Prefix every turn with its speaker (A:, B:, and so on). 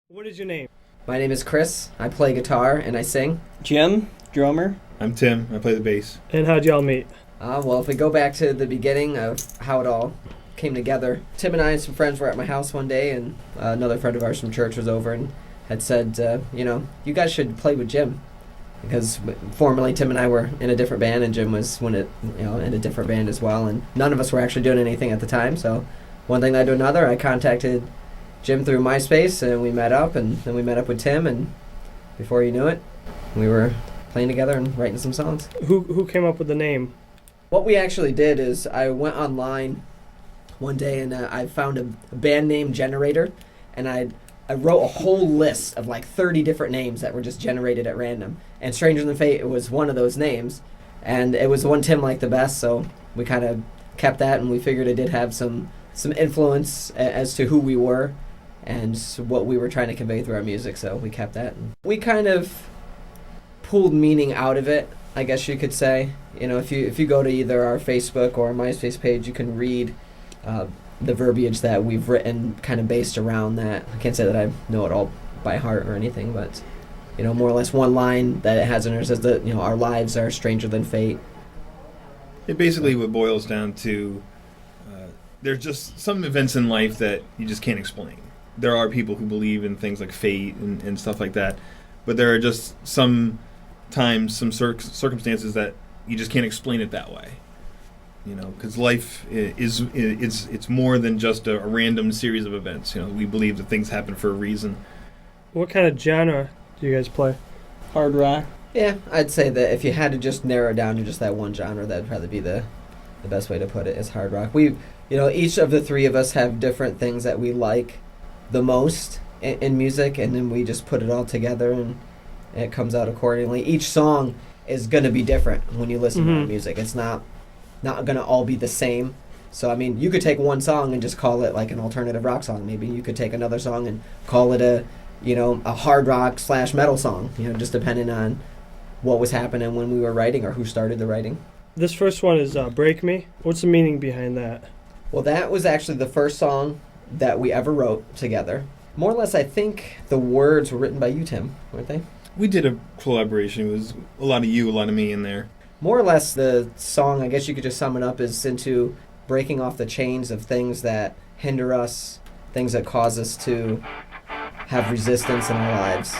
A: What is your name?
B: My name is Chris. I play guitar and I sing.
C: Jim, drummer.
D: I'm Tim. I play the bass.
A: And how'd y'all meet?
B: Well, if we go back to the beginning of how it all came together, Tim and I and some friends were at my house one day, and another friend of ours from church was over and had said, you guys should play with Jim. Because formerly Tim and I were in a different band, and Jim was in a different band as well, and none of us were actually doing anything at the time. So one thing led to another. I contacted Jim through MySpace, and we met up, and then we met up with Tim, and before you knew it, we were playing together and writing some songs.
A: Who came up with the name?
B: What we actually did is I went online one day and I found a band name generator, and I wrote a whole list of like 30 different names that were just generated at random. And Stranger Than Fate, it was one of those names, and it was the one Tim liked the best, so we kind of kept that, and we figured it did have some influence as to who we were and what we were trying to convey through our music, so we kept that. We kind of pulled meaning out of it, I guess you could say. You know, if you go to either our Facebook or our MySpace page, you can read the verbiage that we've written kind of based around that. I can't say that I know it all by heart or anything, but, more or less one line that it has in it says that, our lives are stranger than fate.
D: It basically what boils down to, there's just some events in life that you just can't explain. There are people who believe in things like fate and stuff like that, but there are just some times, some circumstances that you just can't explain it that way. Because life it's more than just a random series of events. We believe that things happen for a reason.
A: What kind of genre do you guys play?
C: Hard rock.
B: Yeah, I'd say that if you had to just narrow it down to just that one genre, that'd probably be the best way to put it, is hard rock. Each of the three of us have different things that we like the most in music, and then we just put it all together and it comes out accordingly. Each song is going to be different when you listen to our music. It's not going to all be the same. So, you could take one song and just call it like an alternative rock song. Maybe you could take another song and call it a hard rock / metal song, just depending on what was happening when we were writing or who started the writing.
A: This first one is Break Me. What's the meaning behind that?
B: Well, that was actually the first song that we ever wrote together. More or less, I think the words were written by you, Tim, weren't they?
D: We did a collaboration. It was a lot of you, a lot of me in there.
B: More or less, the song, I guess you could just sum it up, is into breaking off the chains of things that hinder us, things that cause us to have resistance in our lives.